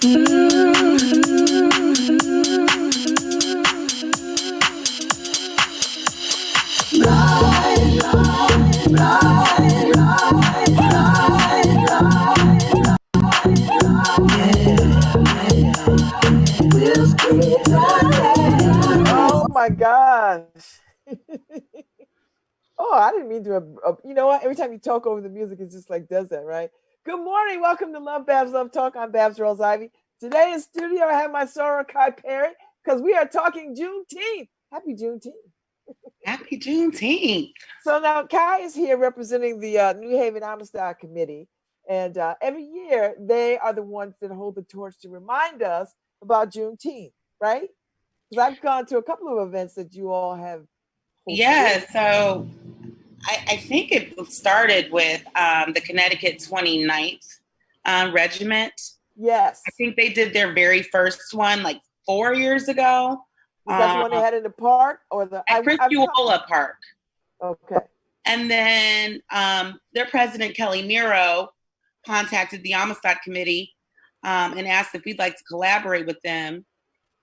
Oh my gosh. Oh, I didn't mean to. You know what? Every time you talk over the music, it just like does that, right? Good morning. Welcome to Babz LoveTalk. I'm Babz Rawls-Ivy. Today in studio, I have my soror Kai Parrott because we are talking Juneteenth. Happy Juneteenth. Happy Juneteenth. So now Kai is here representing the New Haven Amistad Committee. And every year, they are the ones that hold the torch to remind us about Juneteenth, right? Because I've gone to a couple of events that you all have hosted. Yeah, so I think it started with the Connecticut 29th Regiment. Yes. I think they did their very first one like 4 years ago. Was that the one they had in the park or the at Criscuola Park? Okay. And then their president, Kelly Miro, contacted the Amistad Committee and asked if we'd like to collaborate with them.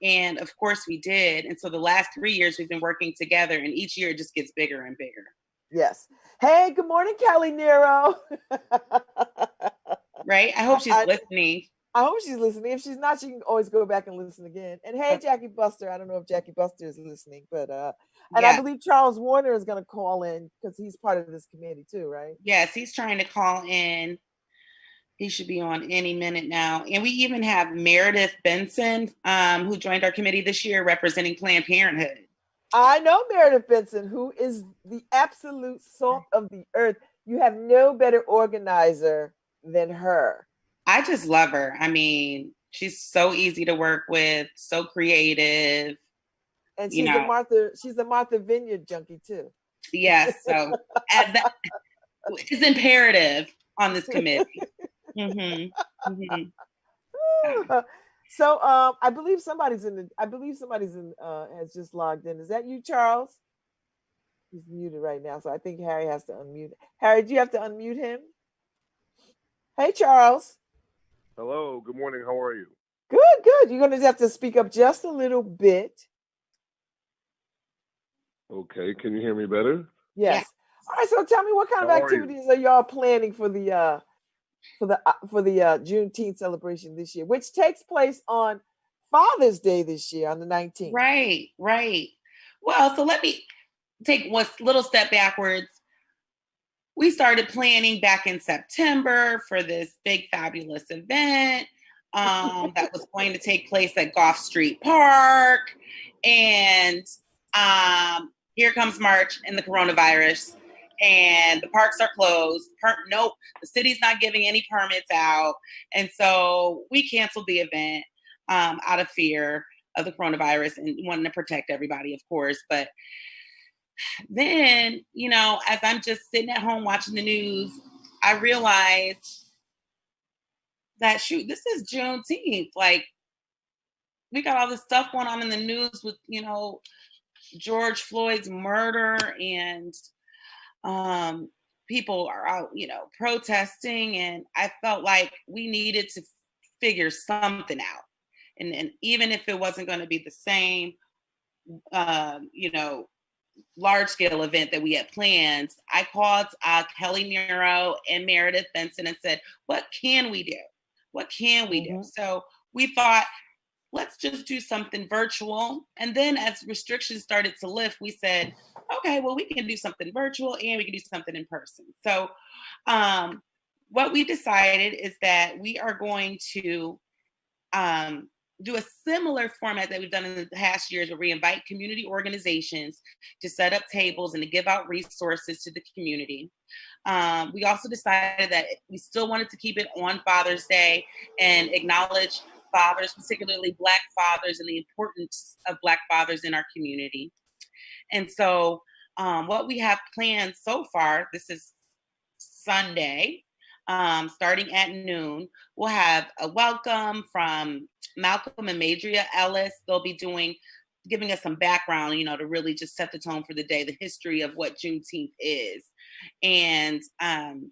And of course we did. And so the last 3 years we've been working together, and each year it just gets bigger and bigger. Yes. Hey, good morning, Kelly Nero. Right? I hope she's listening. I hope she's listening. If she's not, she can always go back and listen again. And hey, Jackie Buster. I don't know if Jackie Buster is listening, but and I believe Charles Warner is going to call in because he's part of this committee too, right? Yes, he's trying to call in. He should be on any minute now. And we even have Meredith Benson, who joined our committee this year representing Planned Parenthood. I know Meredith Benson, who is the absolute salt of the earth. You have no better organizer than her. I just love her. I mean, she's so easy to work with, so creative. And she's a Martha Vineyard junkie too. Yes. So it's imperative on this committee. Mm-hmm. Mm-hmm. So I believe somebody's has just logged in. Is that you, Charles? He's muted right now, so I think Harry has to unmute. Harry, do you have to unmute him? Hey, Charles. Hello. Good morning. How are you? Good. You're gonna have to speak up just a little bit. Okay. Can you hear me better? Yes. All right. So tell me, what kind of activities are y'all planning for the Juneteenth celebration this year, which takes place on Father's Day this year on the 19th. Right. Well, so let me take one little step backwards. We started planning back in September for this big, fabulous event that was going to take place at Gough Street Park. And here comes March and the coronavirus. And the parks are closed. Nope, the city's not giving any permits out. And so we canceled the event out of fear of the coronavirus and wanting to protect everybody, of course. But then, as I'm just sitting at home watching the news, I realized that, shoot, this is Juneteenth. Like, we got all this stuff going on in the news with, George Floyd's murder, and people are out, protesting, and I felt like we needed to figure something out. And even if it wasn't going to be the same, large scale event that we had planned, I called Kelly Miro and Meredith Benson and said, what can we do? What can we do? So we thought, let's just do something virtual. And then as restrictions started to lift, we said, okay, well, we can do something virtual and we can do something in person. So what we decided is that we are going to do a similar format that we've done in the past years, where we invite community organizations to set up tables and to give out resources to the community. We also decided that we still wanted to keep it on Father's Day and acknowledge fathers, particularly Black fathers, and the importance of Black fathers in our community. And so what we have planned so far, this is Sunday, starting at noon, we'll have a welcome from Malcolm and Madria Ellis. They'll be giving us some background, to really just set the tone for the day, the history of what Juneteenth is. And then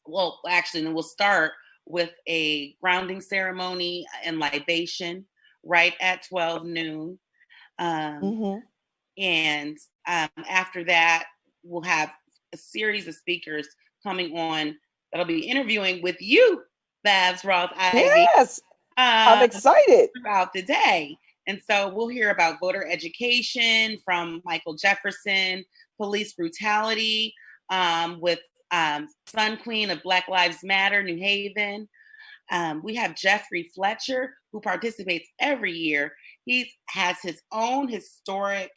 we'll start with a grounding ceremony and libation right at 12 noon. And after that, we'll have a series of speakers coming on that'll be interviewing with you, Babz Rawls-Ivy. Yes, I'm excited. Throughout the day. And so we'll hear about voter education from Michael Jefferson, police brutality with Sun Queen of Black Lives Matter, New Haven. We have Jeffrey Fletcher, who participates every year. He has his own historic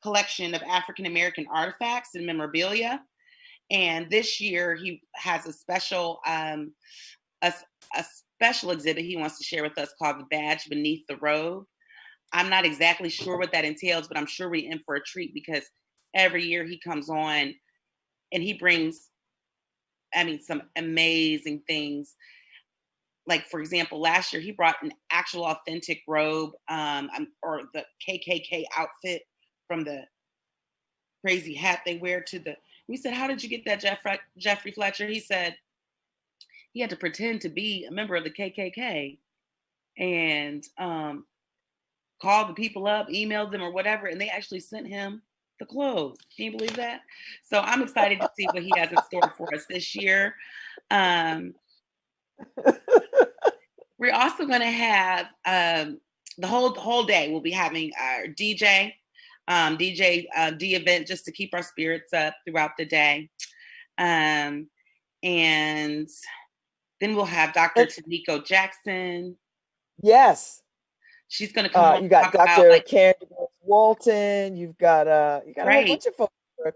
collection of African-American artifacts and memorabilia. And this year he has a special special exhibit he wants to share with us called The Badge Beneath the Robe. I'm not exactly sure what that entails, but I'm sure we're in for a treat because every year he comes on and he brings, some amazing things. Like, for example, last year he brought an actual authentic robe or the KKK outfit from the crazy hat they wear to the, we said, how did you get that, Jeffrey Fletcher? He said, he had to pretend to be a member of the KKK and called the people up, emailed them or whatever, and they actually sent him the clothes. Can you believe that? So I'm excited to see what he has in store for us this year. We're also going to have the whole day. We'll be having our D event just to keep our spirits up throughout the day, and then we'll have Dr. Taniko Jackson. Yes. She's going to come on. You got Dr. Karen Walton. You've got a whole bunch of folks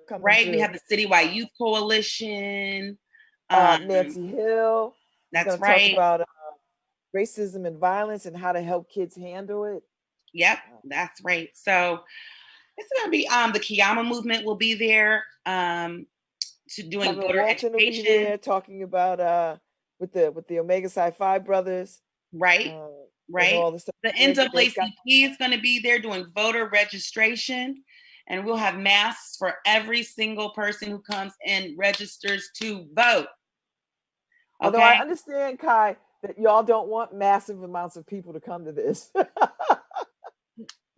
coming through. We have the Citywide Youth Coalition. Nancy Hill. That's right. Talk about racism and violence and how to help kids handle it. Yep, that's right. So it's going to be the Kiyama movement will be there to doing voter education. Will be there talking about with the Omega Psi Phi brothers. Right. All the NAACP is going to be there doing voter registration, and we'll have masks for every single person who comes and registers to vote. Okay? Although I understand, Kai, that y'all don't want massive amounts of people to come to this.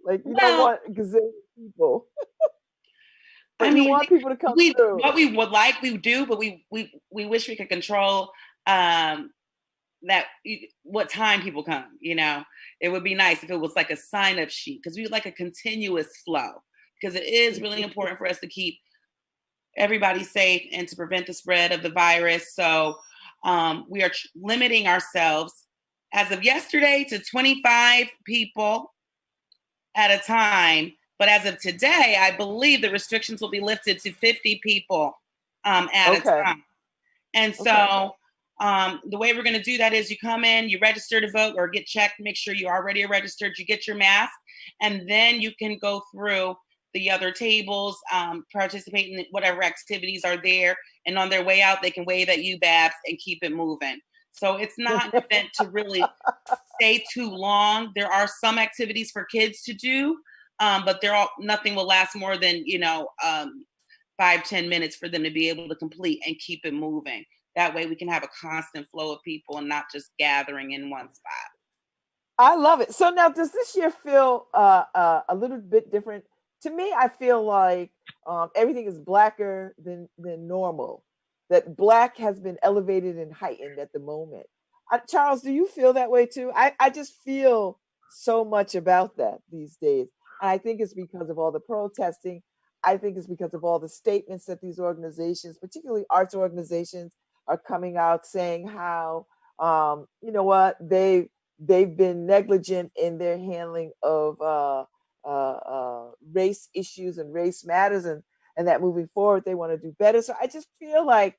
Like, you don't want gazillion people. But you want people to come through. What we would like, we do, but we wish we could control what time people come. It would be nice if it was like a sign-up sheet, because we would like a continuous flow, because it is really important for us to keep everybody safe and to prevent the spread of the virus. So we are limiting ourselves as of yesterday to 25 people at a time. But as of today, I believe the restrictions will be lifted to 50 people at a time. And so the way we're going to do that is you come in, you register to vote or get checked, make sure you already are registered, you get your mask, and then you can go through the other tables, participate in whatever activities are there. And on their way out, they can wave at you, Babz, and keep it moving. So it's not meant to really stay too long. There are some activities for kids to do, but nothing will last more than 5-10 minutes for them to be able to complete and keep it moving. That way we can have a constant flow of people and not just gathering in one spot. I love it. So now, does this year feel a little bit different? To me, I feel like everything is blacker than normal. That Black has been elevated and heightened at the moment. Charles, do you feel that way too? I just feel so much about that these days. And I think it's because of all the protesting. I think it's because of all the statements that these organizations, particularly arts organizations, are coming out saying how, they've been negligent in their handling of race issues and race matters, and that moving forward they want to do better. So I just feel like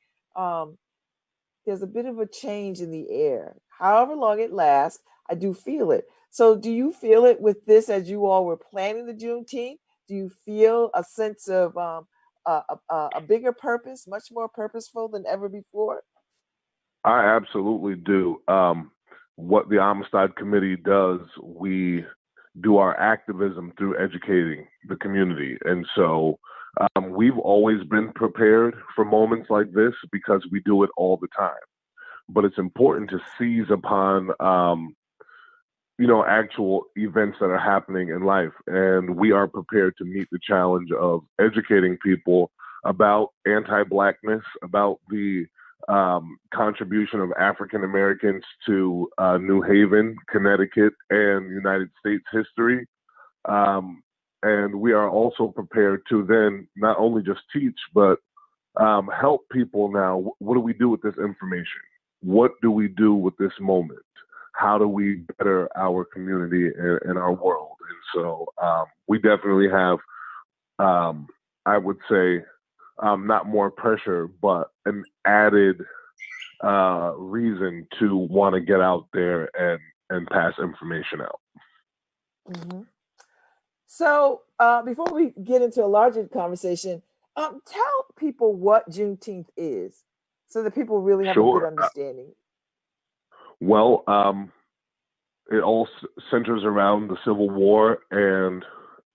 there's a bit of a change in the air. However long it lasts, I do feel it. So do you feel it with this as you all were planning the Juneteenth? Do you feel a sense of a bigger purpose, much more purposeful than ever before? I absolutely do. What the Amistad Committee does, we do our activism through educating the community. And so we've always been prepared for moments like this because we do it all the time. but it's important to seize upon, actual events that are happening in life. And we are prepared to meet the challenge of educating people about anti-Blackness, about the contribution of African Americans to New Haven, Connecticut, and United States history. And we are also prepared to then not only just teach, but help people now. What do we do with this information? What do we do with this moment? How do we better our community and our world? And so we definitely have, I would say, not more pressure, but an added reason to want to get out there and pass information out. Mm-hmm. So before we get into a larger conversation, tell people what Juneteenth is so that people really have a good understanding. Well, it all centers around the Civil War and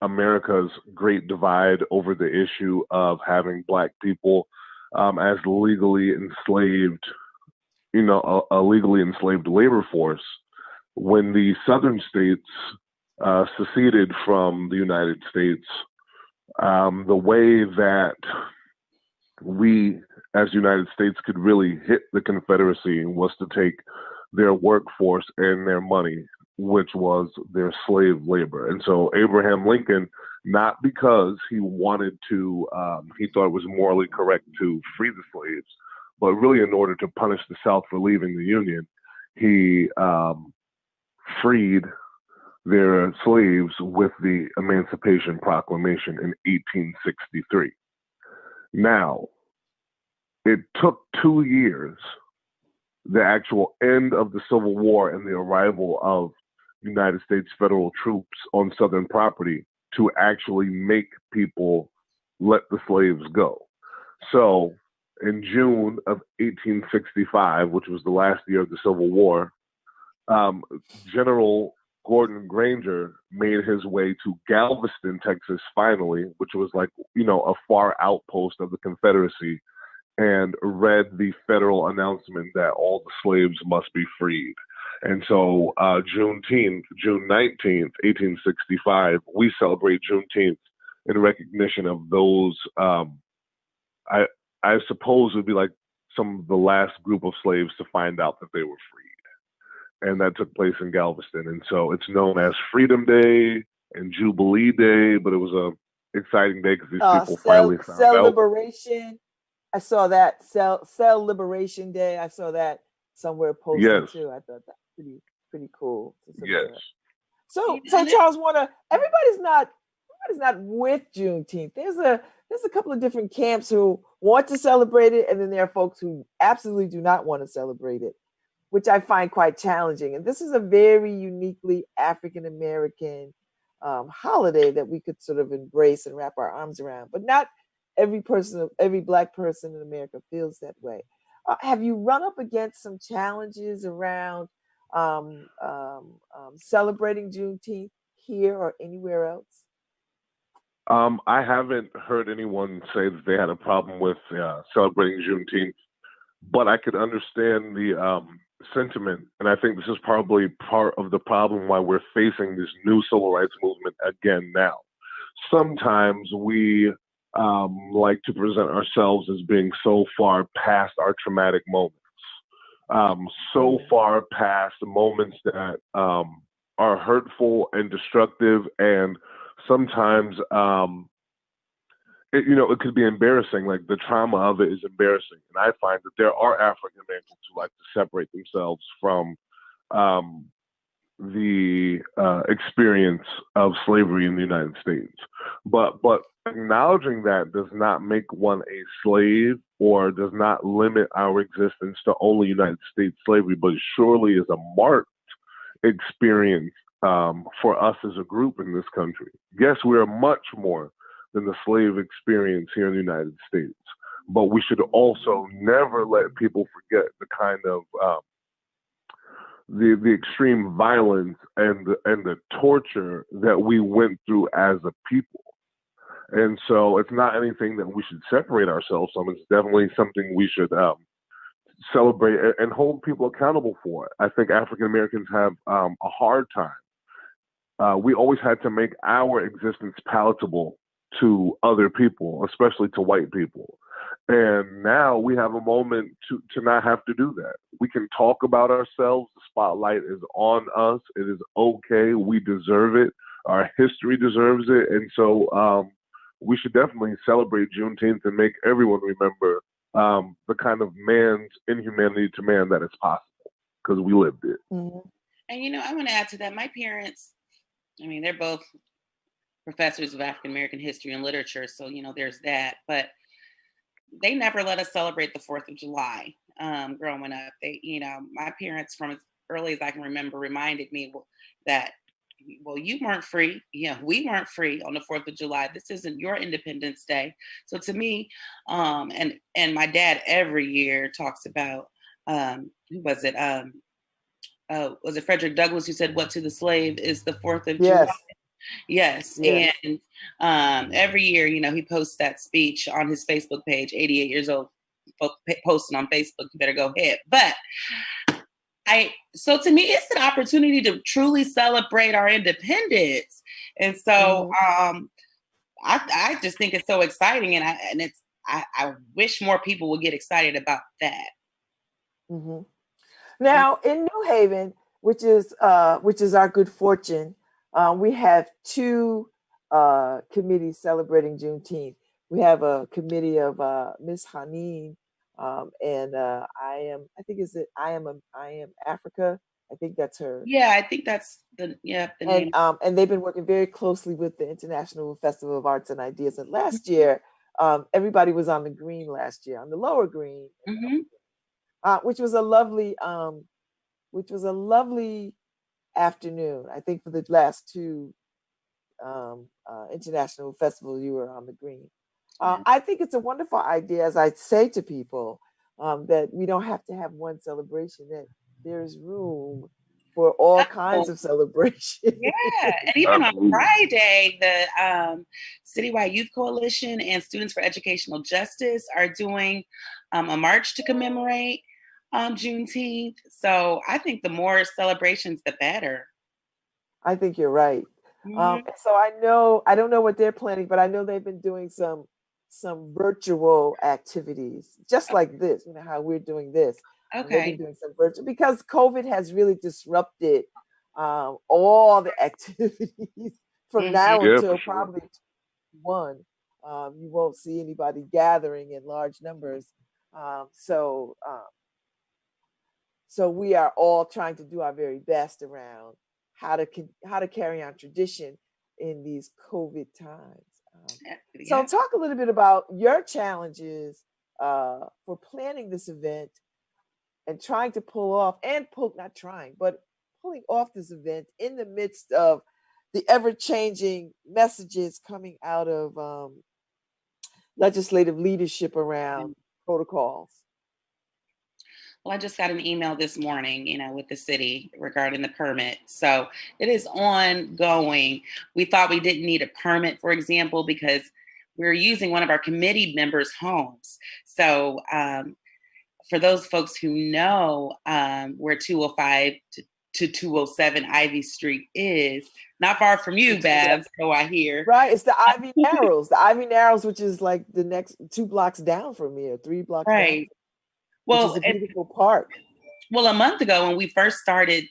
America's great divide over the issue of having Black people as legally enslaved, a legally enslaved labor force. When the Southern states seceded from the United States, the way that we as United States could really hit the Confederacy was to take their workforce and their money, which was their slave labor. And so Abraham Lincoln, not because he wanted to, he thought it was morally correct to free the slaves, but really in order to punish the South for leaving the Union, he freed their slaves with the Emancipation Proclamation in 1863. Now, it took 2 years, the actual end of the Civil War and the arrival of United States federal troops on Southern property, to actually make people let the slaves go. So in June of 1865, which was the last year of the Civil War, General Gordon Granger made his way to Galveston, Texas, finally, which was like, a far outpost of the Confederacy, and read the federal announcement that all the slaves must be freed. And so Juneteenth, June 19th, 1865, we celebrate Juneteenth in recognition of those, I suppose it would be like some of the last group of slaves to find out that they were freed. And that took place in Galveston. And so it's known as Freedom Day and Jubilee Day, but it was a exciting day because these people finally found out. Liberation. I saw that. Cell Liberation Day. I saw that somewhere posted too. I thought that pretty cool. Yes. So Charles Warner, everybody's not with Juneteenth. There's a couple of different camps who want to celebrate it, and then there are folks who absolutely do not want to celebrate it, which I find quite challenging. And this is a very uniquely African American holiday that we could sort of embrace and wrap our arms around. But not every Black person in America feels that way. Have you run up against some challenges around celebrating Juneteenth here or anywhere else? I haven't heard anyone say that they had a problem with celebrating Juneteenth, but I could understand the sentiment. And I think this is probably part of the problem why we're facing this new civil rights movement again now. Sometimes we like to present ourselves as being so far past our traumatic moments, so far past moments that are hurtful and destructive, and sometimes it could be embarrassing. Like, the trauma of it is embarrassing, and I find that there are African Americans who like to separate themselves from the experience of slavery in the United States. But acknowledging that does not make one a slave, or does not limit our existence to only United States slavery, but surely is a marked experience for us as a group in this country. Yes, we are much more than the slave experience here in the United States, but we should also never let people forget the kind of the extreme violence and the torture that we went through as a people. And so it's not anything that we should separate ourselves from. It's definitely something we should celebrate and hold people accountable for it. I think African Americans have a hard time. We always had to make our existence palatable to other people, especially to white people. And now we have a moment to not have to do that. We can talk about ourselves. The spotlight is on us. It is okay. We deserve it. Our history deserves it. And so we should definitely celebrate Juneteenth and make everyone remember the kind of man's inhumanity to man that is possible, because we lived it. Mm-hmm. And, I want to add to that. My parents, they're both professors of African American history and literature. So, there's that. But they never let us celebrate the 4th of July growing up. They, my parents, from as early as I can remember, reminded me that, you weren't free. Yeah, we weren't free on the 4th of July. This isn't your Independence Day. So to me, and my dad every year talks about, who was it? Was it Frederick Douglass who said, "What to the slave is the 4th of July?" Yes. And every year, he posts that speech on his Facebook page, 88 years old, posting on Facebook. You better go ahead. But so to me, it's an opportunity to truly celebrate our independence. And so I just think it's so exciting. And I wish more people would get excited about that. Mm-hmm. Now in New Haven, which is our good fortune, we have 2 committees celebrating Juneteenth. We have a committee of Miss Haneen, and I am Africa. I think that's her. Yeah, I think that's the name. And they've been working very closely with the International Festival of Arts and Ideas. And last year, everybody was on the green last year, on the lower green, which was a lovely afternoon. I think for the last 2 international festivals, you were on the green. I think it's a wonderful idea, as I say to people, that we don't have to have one celebration, that there's room for all kinds of celebration. Yeah, and even on Friday, the Citywide Youth Coalition and Students for Educational Justice are doing a march to commemorate Juneteenth. So I think the more celebrations, the better. I think you're right. So I don't know what they're planning, but I know they've been doing some virtual activities, just like this, how we're doing this. Okay. They've been doing some virtual, because COVID has really disrupted all the activities from now until probably 1. You won't see anybody gathering in large numbers. So we are all trying to do our very best around how to carry on tradition in these COVID times. So talk a little bit about your challenges for planning this event and trying to pulling off this event in the midst of the ever-changing messages coming out of legislative leadership around protocols. Well, I just got an email this morning, with the city regarding the permit. So it is ongoing. We thought we didn't need a permit, for example, because we're using one of our committee members' homes. So for those folks who know where 205 to 207 Ivy Street is, not far from you, Babz, so I hear. Right, it's the Ivy Narrows. The Ivy Narrows, which is like the next 2 blocks down from here, 3 blocks down. Well, which is a beautiful park. Well, a month ago when we first started,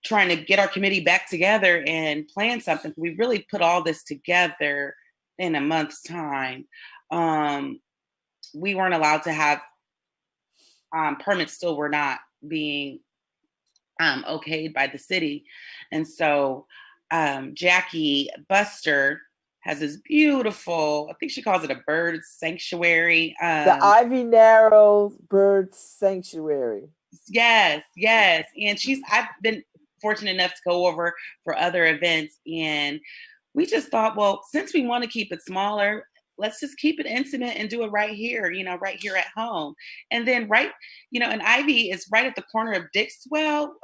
trying to get our committee back together and plan something, we really put all this together in a month's time. We weren't allowed to have permits, still were not being okayed by the city. And so Jackie Buster has this beautiful, I think she calls it a bird sanctuary. The Ivy Narrows Bird Sanctuary. Yes. And I've been fortunate enough to go over for other events. And we just thought, well, since we want to keep it smaller, let's just keep it intimate and do it right here, right here at home. And then and Ivy is right at the corner of Dixwell,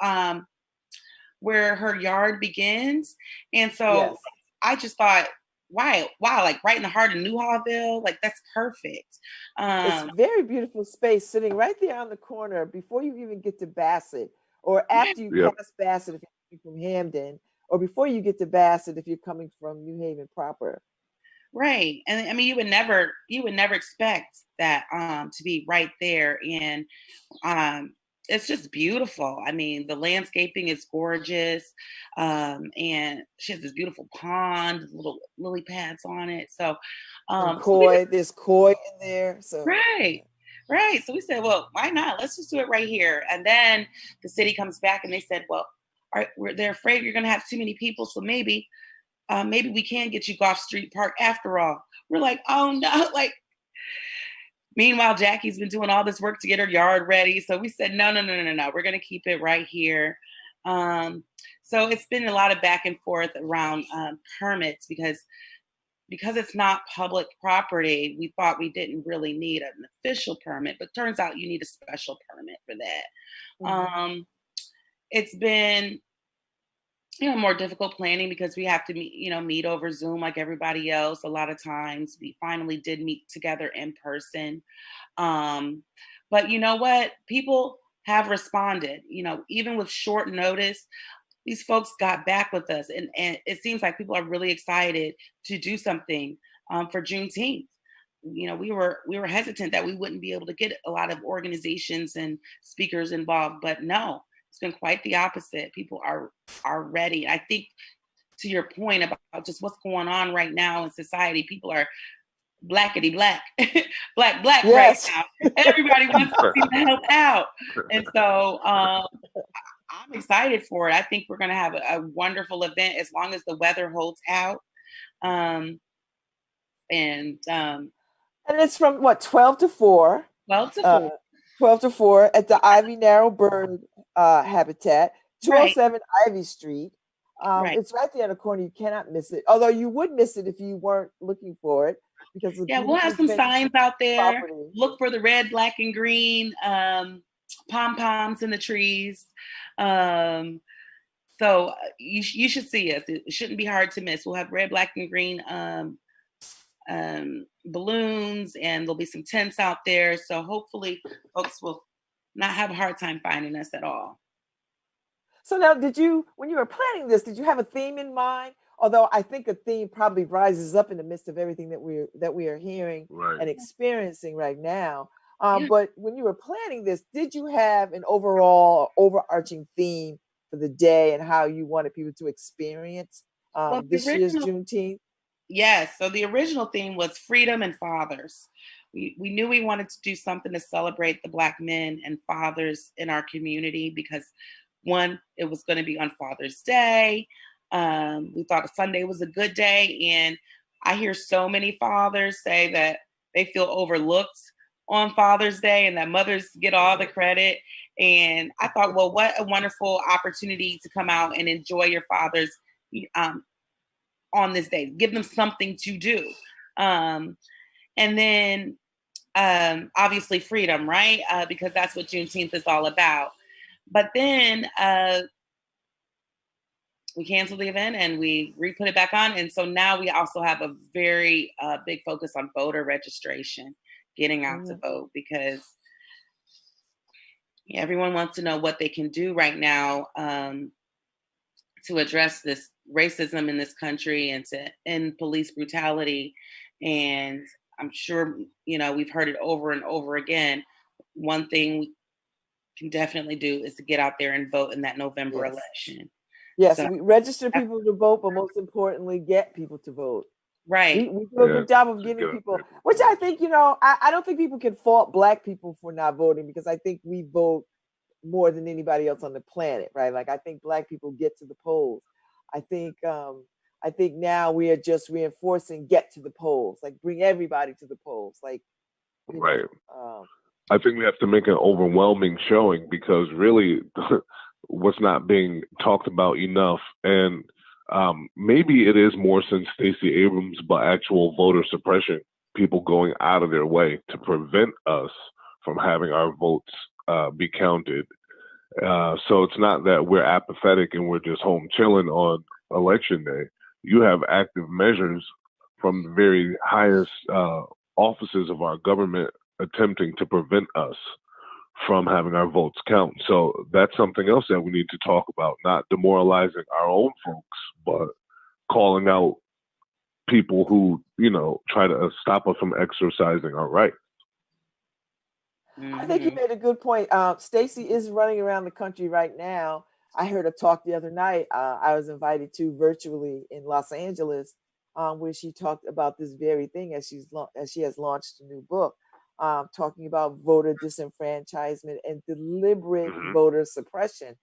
where her yard begins. And so I just thought, wow, like right in the heart of Newhallville, like that's perfect. It's very beautiful space sitting right there on the corner before you even get to Bassett, or after you Yep. pass Bassett if you're coming from Hamden, or before you get to Bassett if you're coming from New Haven proper. Right. And I mean, you would never expect that to be right there. And it's just beautiful. I mean, the landscaping is gorgeous. And she has this beautiful pond, little lily pads on it. So And so we koi, there's koi in there. So right. Right. So we said, well, why not? Let's just do it right here. And then the city comes back and they said, well, they're afraid you're going to have too many people. So maybe we can get you Gough Street Park after all. We're like, oh no. Like, meanwhile, Jackie's been doing all this work to get her yard ready. So we said, no. We're going to keep it right here. So it's been a lot of back and forth around permits because it's not public property. We thought we didn't really need an official permit, but turns out you need a special permit for that. mm-hmm. It's been, more difficult planning because we have to meet over Zoom like everybody else. A lot of times we finally did meet together in person. But you know what? People have responded, even with short notice. These folks got back with us, and it seems like people are really excited to do something for Juneteenth. We were hesitant that we wouldn't be able to get a lot of organizations and speakers involved, but no, it's been quite the opposite. People are ready. I think to your point about just what's going on right now in society, people are blackety black, black Yes. right now. Everybody wants to help out, and so. I'm excited for it. I think we're going to have a wonderful event as long as the weather holds out. And it's from what, 12 to 4? 12 to 4. 12 to 4 at the Ivy Narrow Bird Habitat, 207 Right. Ivy Street. Right. It's right there in the corner. You cannot miss it. Although you would miss it if you weren't looking for it, because we'll have some signs out there. Property. Look for the red, black, and green pom-poms in the trees. So you should see us. It shouldn't be hard to miss. We'll have red, black, and green balloons, and there'll be some tents out there. So hopefully folks will not have a hard time finding us at all. So now, when you were planning this, did you have a theme in mind? Although I think a theme probably rises up in the midst of everything that we are hearing and experiencing right now. But when you were planning this, did you have an overarching theme for the day and how you wanted people to experience this year's Juneteenth? Yes. So the original theme was freedom and fathers. We knew we wanted to do something to celebrate the Black men and fathers in our community because, one, it was going to be on Father's Day. We thought Sunday was a good day. And I hear so many fathers say that they feel overlooked on Father's Day and that mothers get all the credit. And I thought, well, what a wonderful opportunity to come out and enjoy your fathers on this day. Give them something to do. And then obviously freedom, right? Because that's what Juneteenth is all about. But then we canceled the event and we re-put it back on. And so now we also have a very big focus on voter registration, getting out to vote, because everyone wants to know what they can do right now to address this racism in this country and to end police brutality. And I'm sure, we've heard it over and over again. One thing we can definitely do is to get out there and vote in that November election. Yes, so, we register people to vote, but most importantly, get people to vote. Right. We do a good job of getting people, which I think, I don't think people can fault Black people for not voting, because I think we vote more than anybody else on the planet, right? Like, I think Black people get to the polls. I think now we are just reinforcing get to the polls, like bring everybody to the polls, like. Right. I think we have to make an overwhelming showing, because really what's not being talked about enough, and maybe it is more since Stacey Abrams, but actual voter suppression, people going out of their way to prevent us from having our votes be counted. So it's not that we're apathetic and we're just home chilling on election day. You have active measures from the very highest offices of our government attempting to prevent us from having our votes count. So that's something else that we need to talk about, not demoralizing our own folks, but calling out people who, try to stop us from exercising our rights. I think you made a good point. Stacey is running around the country right now. I heard a talk the other night. I was invited to virtually in Los Angeles, where she talked about this very thing as she has launched a new book, talking about voter disenfranchisement and deliberate voter suppression.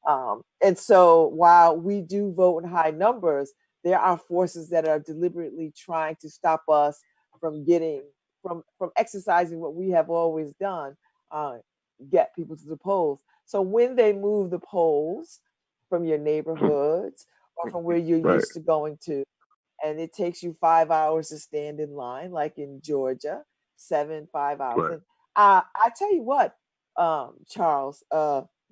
And so while we do vote in high numbers, there are forces that are deliberately trying to stop us from exercising what we have always done, get people to the polls. So when they move the polls from your neighborhoods or from where you're used to going to, and it takes you 5 hours to stand in line, like in Georgia, 5 hours. Right. And I tell you what, Charles,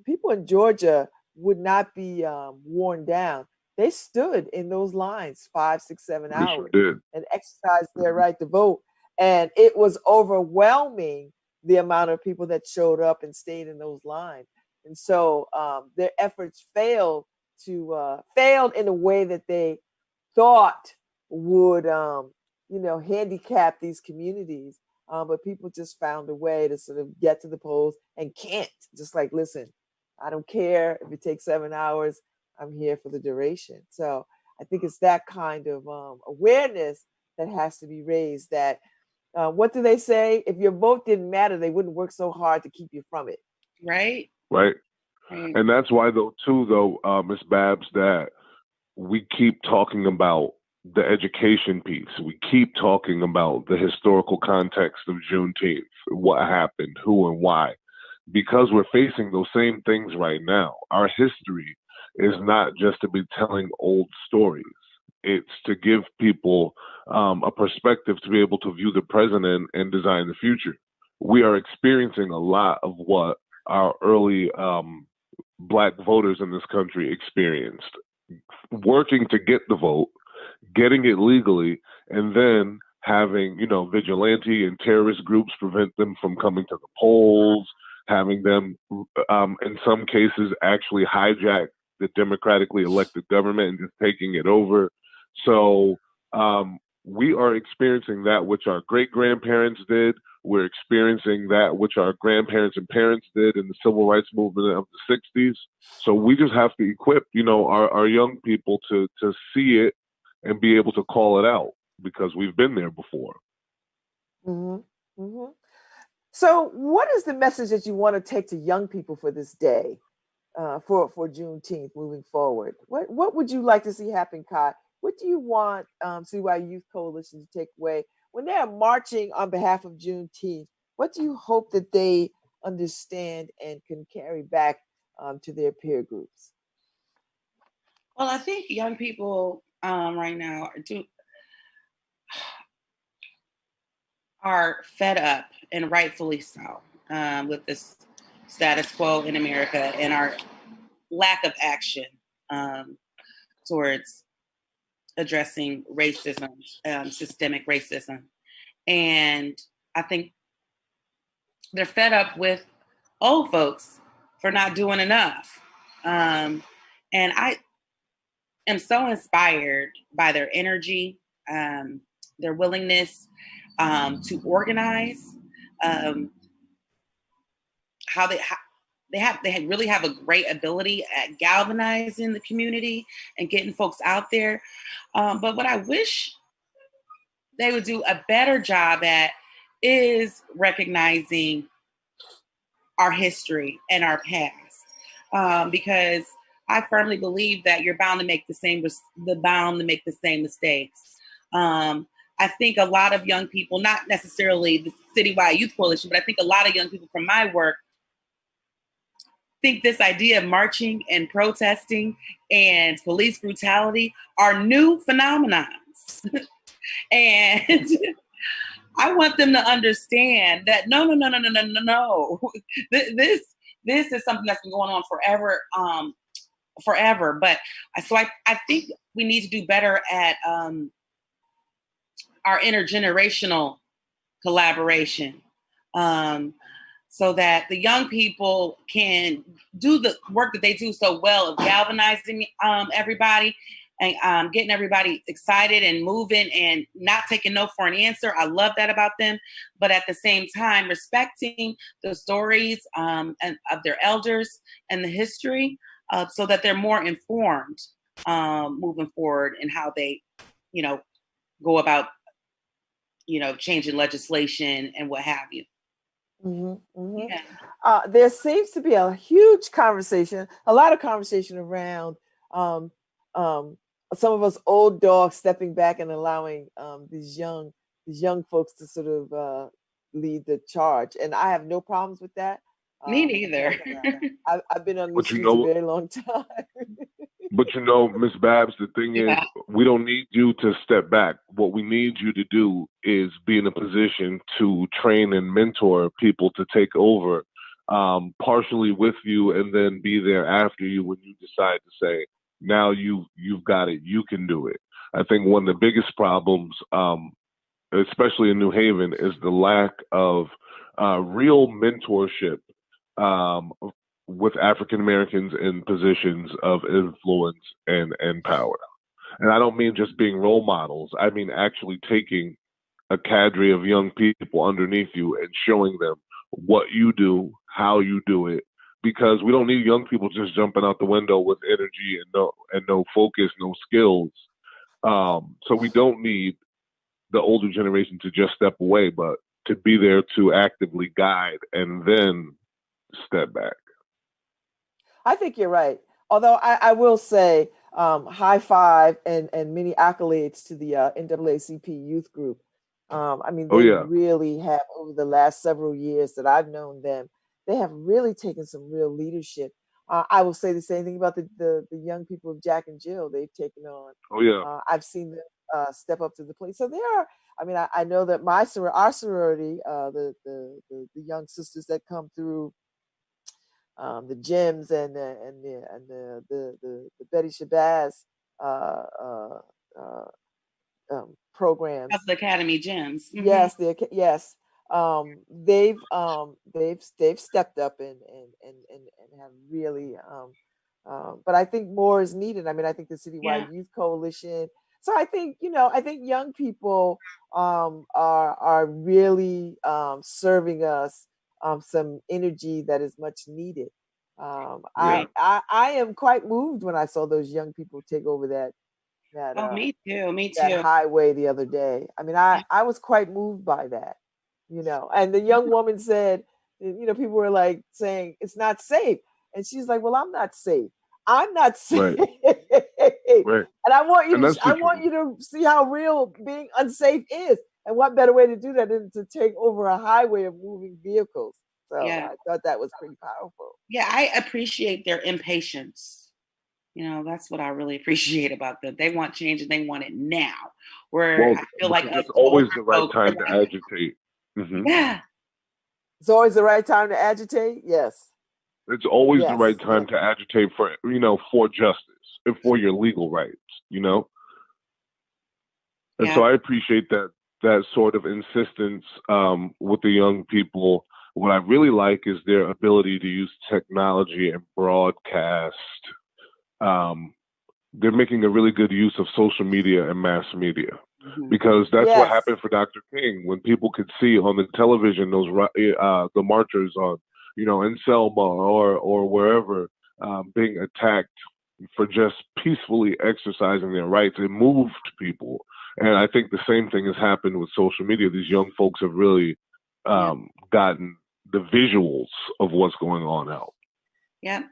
people in Georgia would not be worn down. They stood in those lines 5, 6, 7 hours and exercised their right to vote. And it was overwhelming the amount of people that showed up and stayed in those lines. And so their efforts failed in a way that they thought would, handicap these communities. But people just found a way to sort of get to the polls and can't. Just like, listen, I don't care if it takes 7 hours. I'm here for the duration. So I think it's that kind of awareness that has to be raised. That what do they say? If your vote didn't matter, they wouldn't work so hard to keep you from it. Right. Right. And that's why, Ms. Babz, that we keep talking about the education piece. We keep talking about the historical context of Juneteenth, what happened, who and why, because we're facing those same things right now. Our history is not just to be telling old stories. It's to give people a perspective to be able to view the present and design the future. We are experiencing a lot of what our early Black voters in this country experienced, working to get the vote, getting it legally, and then having, vigilante and terrorist groups prevent them from coming to the polls, having them, in some cases, actually hijack the democratically elected government and just taking it over. So we are experiencing that which our great-grandparents did. We're experiencing that which our grandparents and parents did in the civil rights movement of the 60s. So we just have to equip, our young people to see it and be able to call it out, because we've been there before. Mm-hmm. Mm-hmm. So what is the message that you want to take to young people for this day, for Juneteenth moving forward? What would you like to see happen, Kai? What do you want CY Youth Coalition to take away when they are marching on behalf of Juneteenth? What do you hope that they understand and can carry back to their peer groups? Well, I think young people right now are fed up, and rightfully so, with this status quo in America and our lack of action towards addressing racism, systemic racism. And I think they're fed up with old folks for not doing enough. And I am so inspired by their energy, their willingness to organize, how they really have a great ability at galvanizing the community and getting folks out there. But what I wish they would do a better job at is recognizing our history and our past, because I firmly believe that you're bound to make the same mistakes. I think a lot of young people, not necessarily the Citywide Youth Coalition, but I think a lot of young people from my work think this idea of marching and protesting and police brutality are new phenomenons. And I want them to understand that no. This is something that's been going on forever. But so I think we need to do better at our intergenerational collaboration, so that the young people can do the work that they do so well of galvanizing everybody and getting everybody excited and moving and not taking no for an answer. I love that about them. But at the same time, respecting the stories and of their elders and the history, so that they're more informed moving forward in how they, go about, changing legislation and what have you. Mm-hmm, mm-hmm. Yeah. There seems to be a huge conversation, a lot of conversation around some of us old dogs stepping back and allowing these young folks to sort of lead the charge, and I have no problems with that. Me neither. I've been on the But streets a very long time. But Ms. Babz, the thing is, we don't need you to step back. What we need you to do is be in a position to train and mentor people to take over, partially with you, and then be there after you when you decide to say, now you've got it, you can do it. I think one of the biggest problems, especially in New Haven, is the lack of real mentorship with African Americans in positions of influence and power. And I don't mean just being role models. I mean actually taking a cadre of young people underneath you and showing them what you do, how you do it. Because we don't need young people just jumping out the window with energy and no focus, no skills. So we don't need the older generation to just step away, but to be there to actively guide and then step back. I think you're right. Although I will say high five and many accolades to the NAACP youth group. I mean, they really have, over the last several years that I've known them, they have really taken some real leadership. I will say the same thing about the young people of Jack and Jill. They've taken on. I've seen them step up to the plate. So they are. I mean, I know that our sorority, the young sisters that come through the gyms and the Betty Shabazz programs. That's the Academy gyms. Mm-hmm. Yes, yes. They've stepped up and have really. But I think more is needed. I mean, I think the Citywide Youth Coalition. So I think young people are really serving us some energy that is much needed. I am quite moved when I saw those young people take over that. Me too. That highway the other day. I mean, I was quite moved by that, And the young woman said, people were like saying it's not safe, and she's like, "Well, I'm not safe. I'm not safe." Right. And I want you to see how real being unsafe is, and what better way to do that than to take over a highway of moving vehicles. So I thought that was pretty powerful. Yeah, I appreciate their impatience. That's what I really appreciate about them. They want change and they want it now. Where I feel like it's always the right time to agitate. Mm-hmm. Yeah. It's always the right time to agitate. Yes. It's always the right time to agitate for justice and for your legal rights. And so I appreciate that sort of insistence with the young people. What I really like is their ability to use technology and broadcast. They're making a really good use of social media and mass media, because that's what happened for Dr. King, when people could see on the television those the marchers on in Selma or wherever being attacked for just peacefully exercising their rights. It moved people, and I think the same thing has happened with social media. These young folks have really gotten the visuals of what's going on out. Yeah.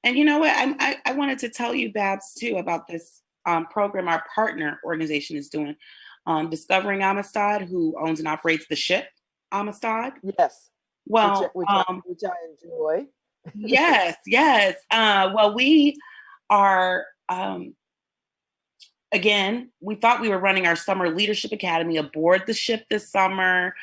And you know what? I wanted to tell you, Babz, too, about this program our partner organization is doing. Discovering Amistad, who owns and operates the ship Amistad. Yes. Well, which I enjoy. Yes. Well, we are, again, we thought we were running our summer leadership academy aboard the ship this summer,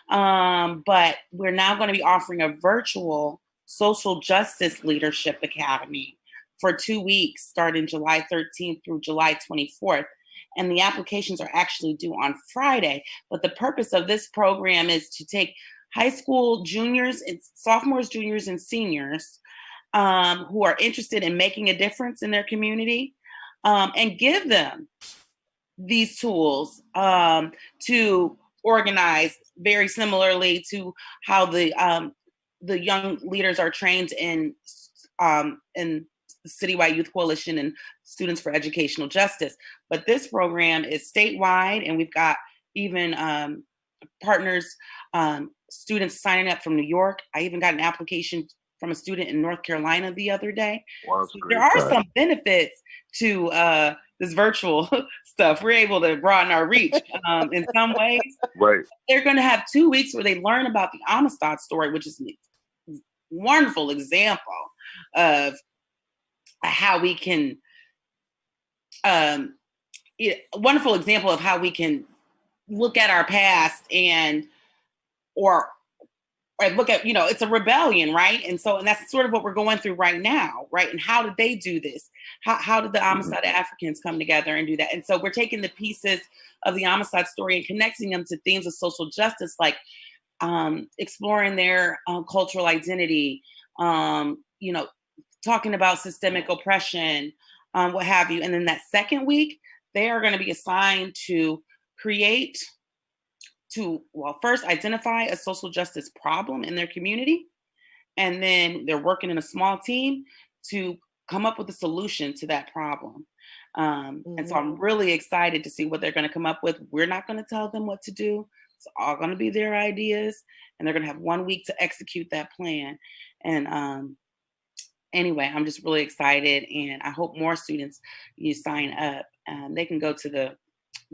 but we're now going to be offering a virtual Social Justice Leadership Academy for 2 weeks, starting July 13th through July 24th. and the applications are actually due on Friday. But the purpose of this program is to take high school juniors and sophomores, juniors, and seniors who are interested in making a difference in their community and give them these tools to organize, very similarly to how the young leaders are trained in Citywide Youth Coalition and Students for Educational Justice. But this program is statewide, and we've got even partners, students signing up from New York. I even got an application from a student in North Carolina the other day. Wow, so there are some benefits to this virtual stuff. We're able to broaden our reach in some ways. Right. They're going to have 2 weeks where they learn about the Amistad story, which is a wonderful example of how we can, wonderful example of how we can look at our past and, or look at, it's a rebellion, right? And that's sort of what we're going through right now, right? And how did they do this? How did the Amistad Africans come together and do that? And so we're taking the pieces of the Amistad story and connecting them to themes of social justice, like exploring their cultural identity, talking about systemic oppression, what have you. And then that second week, they are going to be assigned to first identify a social justice problem in their community. And then they're working in a small team to come up with a solution to that problem. And so I'm really excited to see what they're going to come up with. We're not going to tell them what to do. It's all going to be their ideas. And they're going to have 1 week to execute that plan. And anyway, I'm just really excited. And I hope more students sign up. They can go to the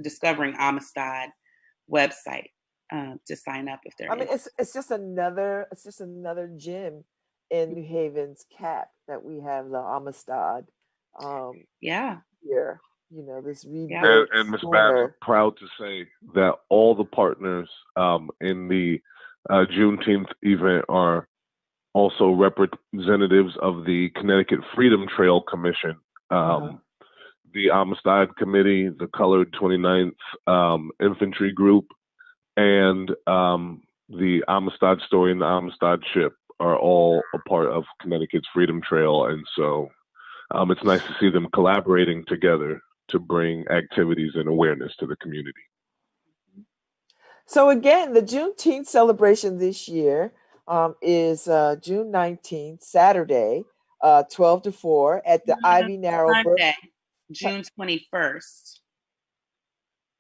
Discovering Amistad website to sign up if they're. It's just another gem in New Haven's cap that we have the Amistad. Here, this rebuild. And Ms. Babz, proud to say that all the partners in the Juneteenth event are also representatives of the Connecticut Freedom Trail Commission. The Amistad Committee, the Colored 29th Infantry Group, and the Amistad Story and the Amistad Ship are all a part of Connecticut's Freedom Trail. And so it's nice to see them collaborating together to bring activities and awareness to the community. So again, the Juneteenth celebration this year is June 19th, Saturday, 12 to 4 at the Ivy Narrow. Sunday, June 21st.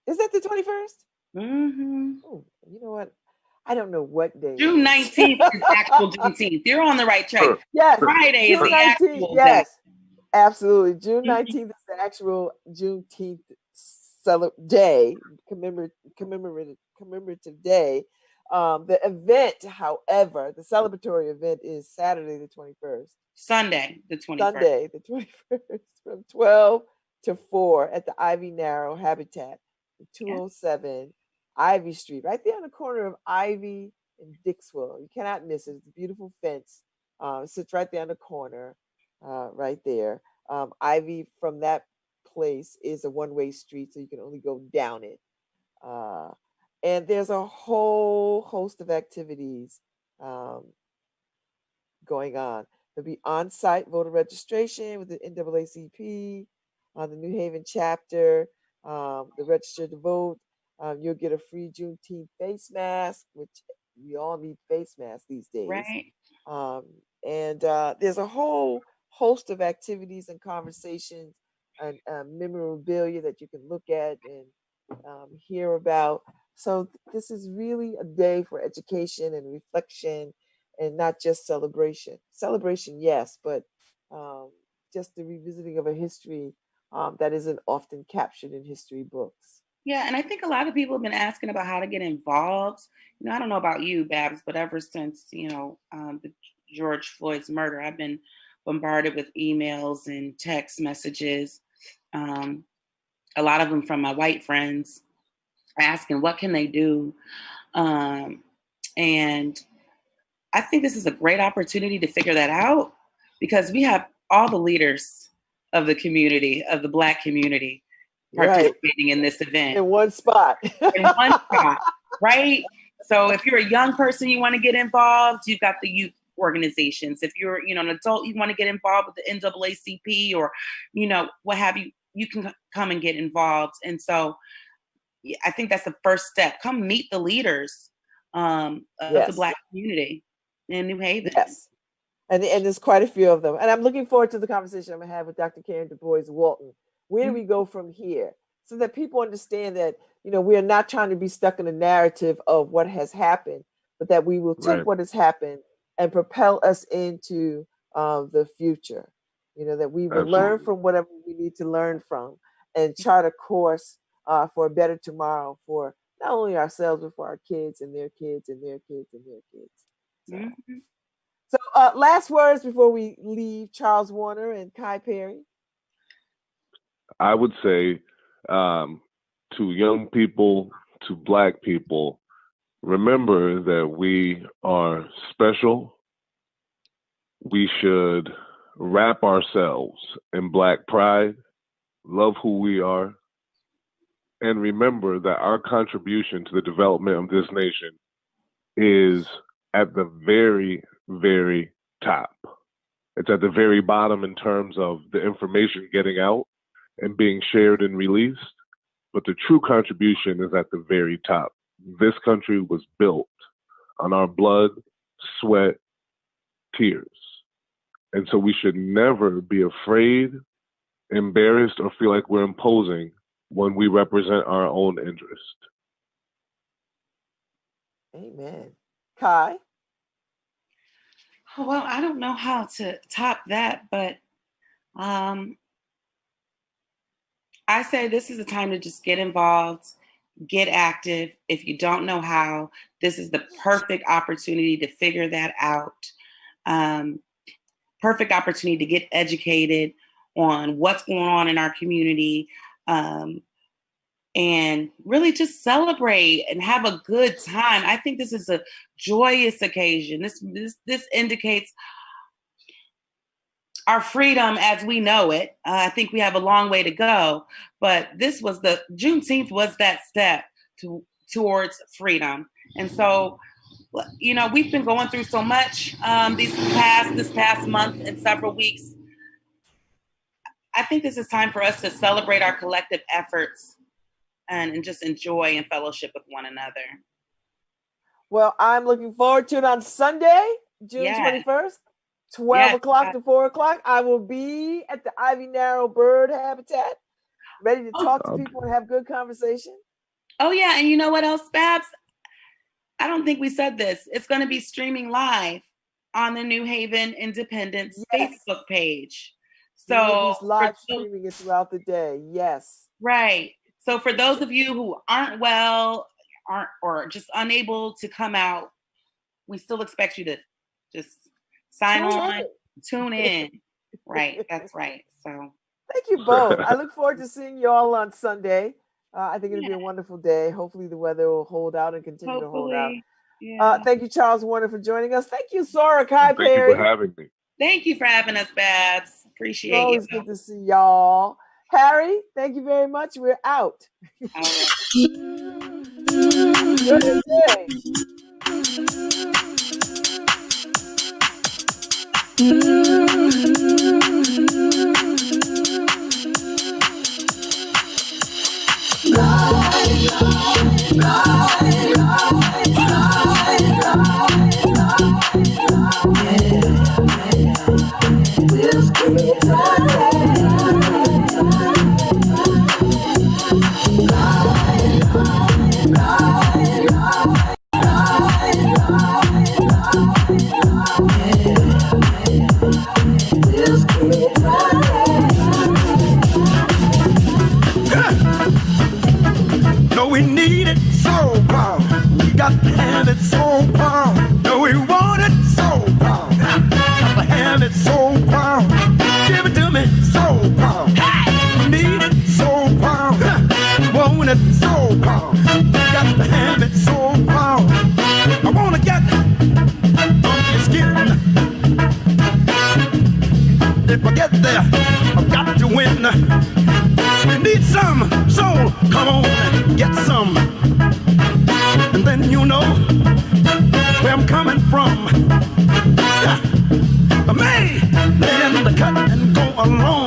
Is that the 21st? Mm-hmm. Oh, you know what? I don't know what day. June 19th is actual Juneteenth. You're on the right track. Yes. Friday is the actual day. Absolutely. June 19th is the actual Juneteenth day, commemorative day. The event, however, the celebratory event is Saturday the 21st. Sunday the 21st. Sunday the 21st from 12 to 4 at the Ivy Narrow Habitat, 207 Ivy Street, right there on the corner of Ivy and Dixwell. You cannot miss it. It's a beautiful fence. It sits right there on the corner, right there. Ivy from that place is a one-way street, so you can only go down it. And there's a whole host of activities going on. There'll be on-site voter registration with the NAACP, the New Haven chapter, the register to vote. You'll get a free Juneteenth face mask, which we all need face masks these days. Right. And there's a whole host of activities and conversations and memorabilia that you can look at and hear about. So this is really a day for education and reflection and not just celebration. Celebration, yes, but just the revisiting of a history that isn't often captured in history books. Yeah, and I think a lot of people have been asking about how to get involved. I don't know about you, Babz, but ever since, the George Floyd's murder, I've been bombarded with emails and text messages, a lot of them from my white friends, asking what can they do. And I think this is a great opportunity to figure that out, because we have all the leaders of the community, of the Black community, participating in this event. In one spot. In one spot, right? So if you're a young person, you want to get involved, you've got the youth organizations. If you're, an adult, you want to get involved with the NAACP or, what have you, you can come and get involved. And so I think that's the first step. Come meet the leaders of the Black community in New Haven. Yes. And there's quite a few of them. And I'm looking forward to the conversation I'm going to have with Dr. Karen Du Bois Walton. Where do we go from here? So that people understand that, we are not trying to be stuck in a narrative of what has happened, but that we will take what has happened and propel us into the future. That we will learn from whatever we need to learn from and chart a course for a better tomorrow for not only ourselves, but for our kids and their kids and their kids and their kids. So, last words before we leave, Charles Warner and Kai Perry. I would say to young people, to Black people, remember that we are special. We should wrap ourselves in Black pride, love who we are, and remember that our contribution to the development of this nation is at the very, very top. It's at the very bottom in terms of the information getting out and being shared and released, but the true contribution is at the very top. This country was built on our blood, sweat, tears. And so we should never be afraid, embarrassed, or feel like we're imposing when we represent our own interest. Amen. Kai? Well, I don't know how to top that, but I say this is a time to just get involved, get active. If you don't know how, this is the perfect opportunity to figure that out. Perfect opportunity to get educated on what's going on in our community, and really just celebrate and have a good time. I think this is a joyous occasion. This indicates our freedom as we know it. I think we have a long way to go, but Juneteenth was that step towards freedom. And so, we've been going through so much this past month and several weeks. I think this is time for us to celebrate our collective efforts and just enjoy and fellowship with one another. Well, I'm looking forward to it on Sunday, June 21st, 12 o'clock to 4 o'clock. I will be at the Ivy Narrow Bird Habitat, ready to talk to people and have good conversation. Oh, yeah. And you know what else, Babz? I don't think we said this. It's going to be streaming live on the New Haven Independence Facebook page. So live streaming it throughout the day. Yes. Right. So for those of you who aren't well, or just unable to come out, we still expect you to just tune in. Right. That's right. So thank you both. I look forward to seeing you all on Sunday. I think it'll be a wonderful day. Hopefully the weather will hold out and continue to hold out. Yeah. Thank you, Charles Warner, for joining us. Thank you, Sora Kai Perry. Thank you for having me. Thank you for having us, Babz. Appreciate it. Always good to see y'all. Harry, thank you very much. We're out. All right. No, we need it so bad. We got to have it so bad. No, we want it so bad. Got to have it so bad. Give it to me so bad. Hey! Need it so bad. Want it so bad. Got to have it so bad. I want to get on your skin. If I get there, I've got to win. We need some soul, come on and get some. And then you know where I'm coming from. Yeah. I may lay in the cut and go along.